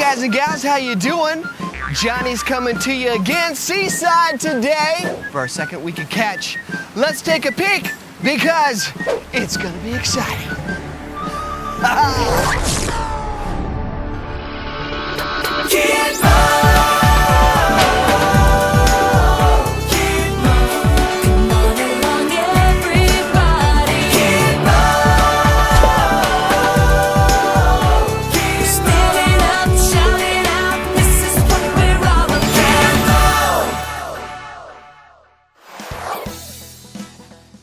guys and gals, how you doing? Johnny's coming to you again, Seaside today, for our second week of Catch. Let's take a peek, because it's gonna be exciting.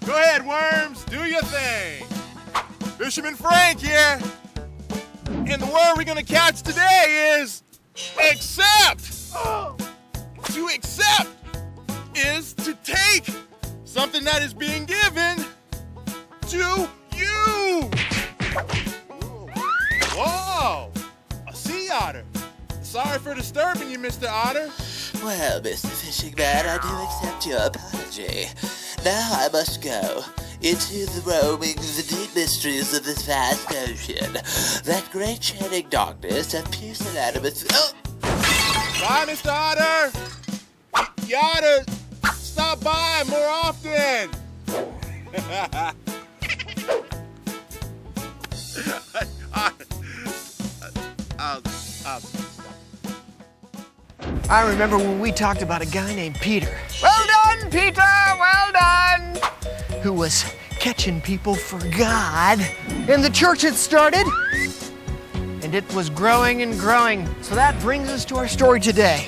Go ahead, worms, do your thing. Fisherman Frank here. And the word we're gonna catch today is accept. To accept is to take something that is being given to you. Whoa, a sea otter. Sorry for disturbing you, Mr. Otter. Well, Mr. Fishing Man, I do accept your apology. Now I must go into the roamings, the deep mysteries of this vast ocean. That great chaining darkness of pusillanimous... Oh! Bye, Mr. Otter. You ought to stop by more often. I'll stop. I remember when we talked about a guy named Peter. Well done, Peter, well done! Who was catching people for God. And the church had started, and it was growing and growing. So that brings us to our story today.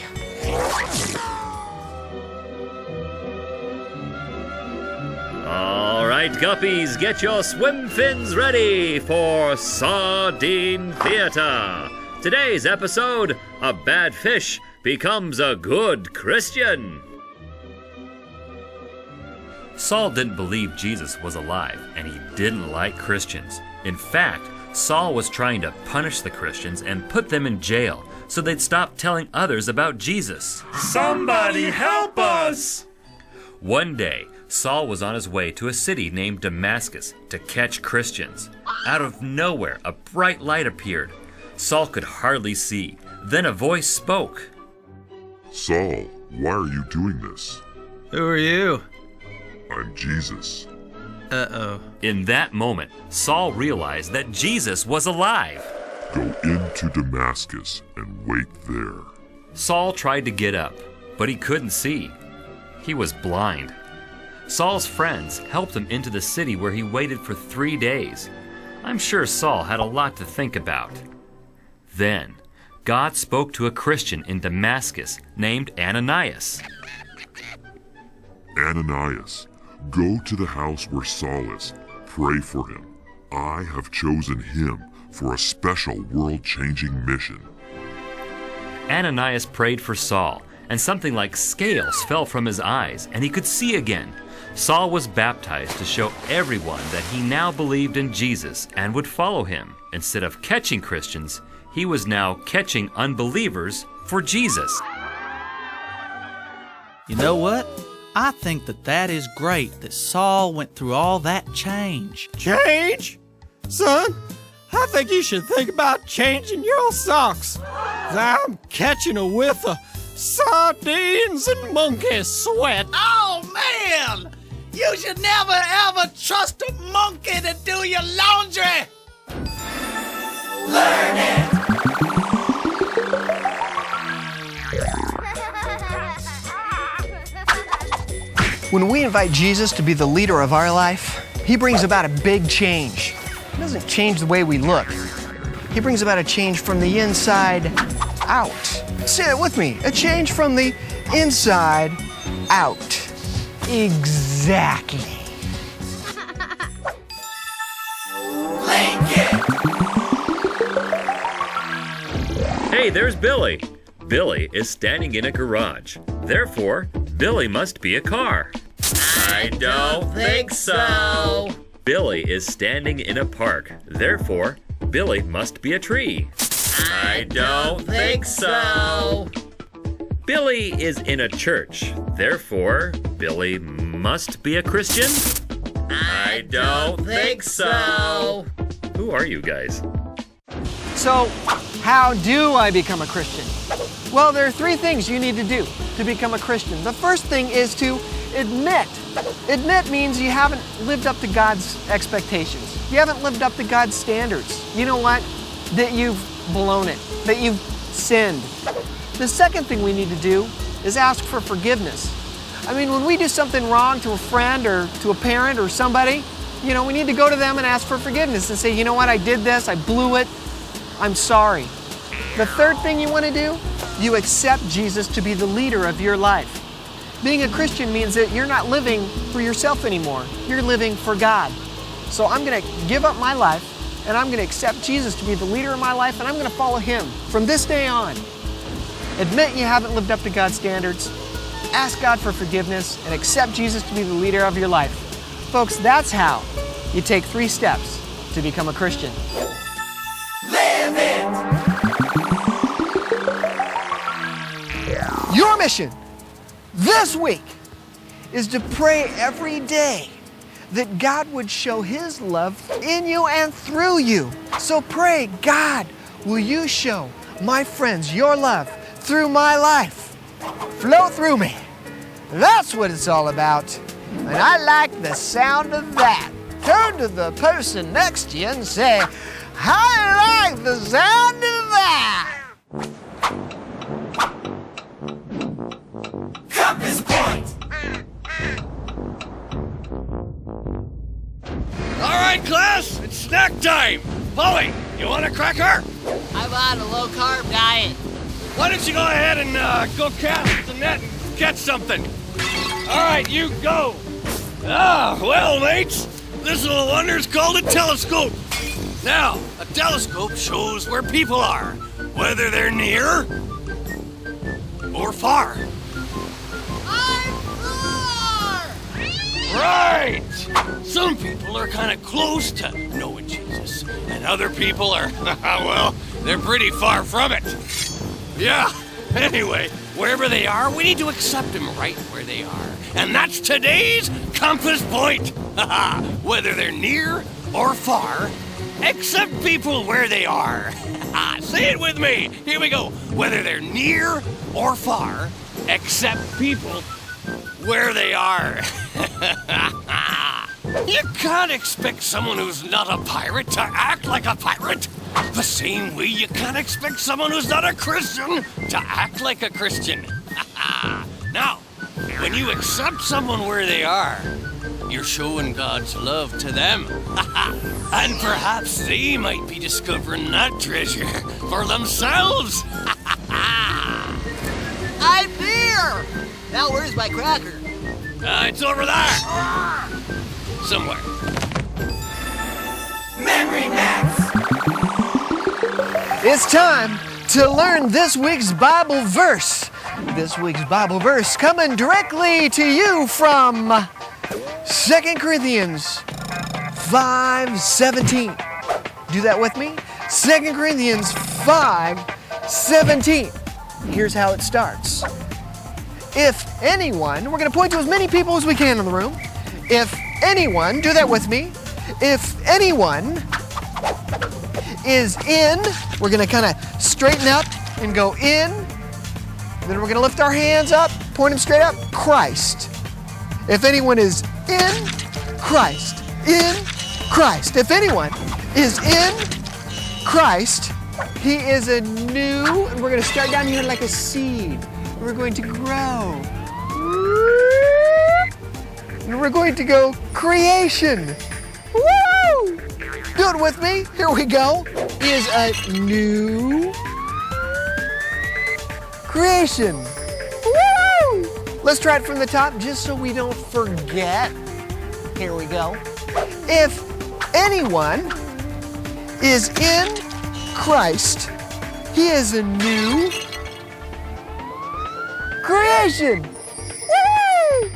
All right, guppies, get your swim fins ready for Sardine Theater. Today's episode, a bad fish becomes a good Christian. Saul didn't believe Jesus was alive, and he didn't like Christians. In fact, Saul was trying to punish the Christians and put them in jail so they'd stop telling others about Jesus. Somebody help us! One day, Saul was on his way to a city named Damascus to catch Christians. Out of nowhere, a bright light appeared. Saul could hardly see. Then a voice spoke. Saul, why are you doing this? Who are you? I'm Jesus. Uh-oh. In that moment, Saul realized that Jesus was alive. Go into Damascus and wait there. Saul tried to get up, but he couldn't see. He was blind. Saul's friends helped him into the city where he waited for 3 days. I'm sure Saul had a lot to think about. Then, God spoke to a Christian in Damascus named Ananias. Ananias, go to the house where Saul is. Pray for him. I have chosen him for a special world-changing mission. Ananias prayed for Saul, and something like scales fell from his eyes, and he could see again. Saul was baptized to show everyone that he now believed in Jesus and would follow him. Instead of catching Christians, he was now catching unbelievers for Jesus. You know what? I think that is great that Saul went through all that change. Change? Son, I think you should think about changing your socks. I'm catching a whiff of sardines and monkey sweat. Oh, man! You should never, ever trust a monkey to do your laundry! Learn it! When we invite Jesus to be the leader of our life, he brings about a big change. He doesn't change the way we look. He brings about a change from the inside out. Say it with me. A change from the inside out. Exactly. Hey, there's Billy. Billy is standing in a garage. Therefore, Billy must be a car. I don't think so. Billy is standing in a park. Therefore, Billy must be a tree. I don't think so. Billy is in a church. Therefore, Billy must be a Christian. I don't think so. Who are you guys? So, How do I become a Christian? Well, there are 3 things you need to do to become a Christian. The first thing is to admit. Admit means you haven't lived up to God's expectations. You haven't lived up to God's standards. You know what? That you've blown it, that you've sinned. The second thing we need to do is ask for forgiveness. I mean, when we do something wrong to a friend or to a parent or somebody, you know, we need to go to them and ask for forgiveness and say, you know what, I did this, I blew it, I'm sorry. The third thing you want to do, you accept Jesus to be the leader of your life. Being a Christian means that you're not living for yourself anymore. You're living for God. So I'm going to give up my life and I'm going to accept Jesus to be the leader of my life and I'm going to follow Him from this day on. Admit you haven't lived up to God's standards, ask God for forgiveness, and accept Jesus to be the leader of your life. Folks, that's how you take 3 steps to become a Christian. Live it! Your mission this week is to pray every day that God would show His love in you and through you. So pray, God, will you show my friends your love through my life? Flow through me. That's what it's all about. And I like the sound of that. Turn to the person next to you and say, I like the sound of that. Compass point! All right, class, it's snack time. Polly, you want a cracker? I'm on a low-carb diet. Why don't you go ahead and go cast the net and catch something? All right, you go. Well, mates, this little wonder's called a telescope. Now, a telescope shows where people are, whether they're near or far. I'm far! Right! Some people are kind of close to knowing Jesus, and other people are, well, they're pretty far from it. Yeah, anyway, wherever they are, we need to accept them right where they are. And that's today's compass point. Whether they're near or far, accept people where they are. Say it with me. Here we go. Whether they're near or far, accept people where they are. You can't expect someone who's not a pirate to act like a pirate. The same way you can't expect someone who's not a Christian to act like a Christian. Now, when you accept someone where they are, you're showing God's love to them. And perhaps they might be discovering that treasure for themselves. I'm here! Now where's my cracker? It's over there. Somewhere. Memory Max! It's time to learn this week's Bible verse. This week's Bible verse coming directly to you from 2 Corinthians 5:17. Do that with me. 2 Corinthians 5:17. Here's how it starts. If anyone, we're going to point to as many people as we can in the room. If anyone, do that with me. If anyone is in, we're going to kind of straighten up and go in. Then we're going to lift our hands up, point them straight up. Christ. If anyone is in Christ, in Christ. If anyone is in Christ, he is a new, and we're going to start down here like a seed. We're going to grow. And we're going to go creation. Woo! Do it with me. Here we go. Is a new creation. Woo! Let's try it from the top just so we don't forget. Here we go. If anyone is in Christ, he is a new creation. Woo!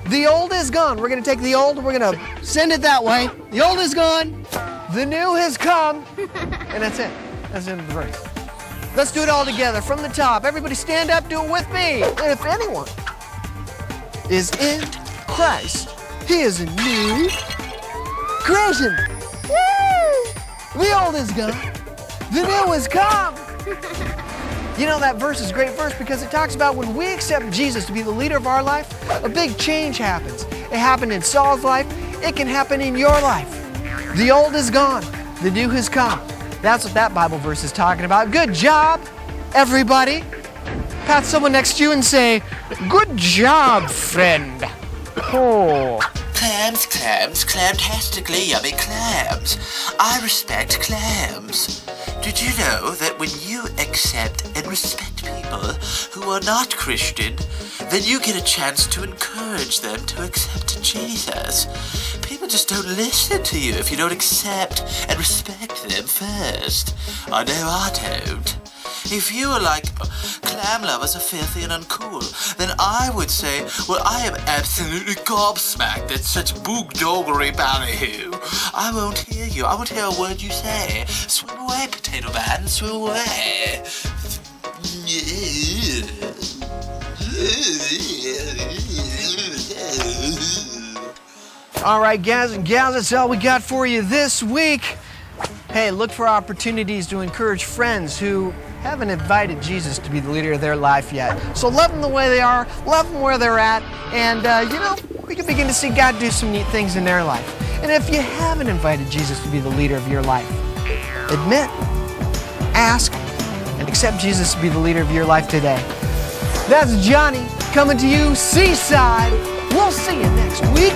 The old is gone. We're going to take the old, we're going to send it that way. The old is gone. The new has come. And that's it. That's the end of the verse. Let's do it all together from the top. Everybody stand up, do it with me. If anyone is in Christ, he is a new creation. Woo! The old is gone. The new has come. You know, that verse is a great verse because it talks about when we accept Jesus to be the leader of our life, a big change happens. It happened in Saul's life. It can happen in your life. The old is gone. The new has come. That's what that Bible verse is talking about. Good job, everybody. Pat someone next to you and say, good job, friend. Oh. Clams, clamtastically yummy clams. I respect clams. Did you know that when you accept and respect people who are not Christian, then you get a chance to encourage them to accept Jesus? People just don't listen to you if you don't accept and respect them first. I know I don't. If you are like, clam lovers are filthy and uncool, then I would say, well, I am absolutely gobsmacked at such boogdoggery ballyhoo. I won't hear you. I won't hear a word you say. Swim away, potato man, swim away. All right, guys and gals, that's all we got for you this week. Hey, look for opportunities to encourage friends who haven't invited Jesus to be the leader of their life yet. So love them the way they are, love them where they're at, and we can begin to see God do some neat things in their life. And if you haven't invited Jesus to be the leader of your life, admit, ask, and accept Jesus to be the leader of your life today. That's Johnny coming to you Seaside. We'll see you next week.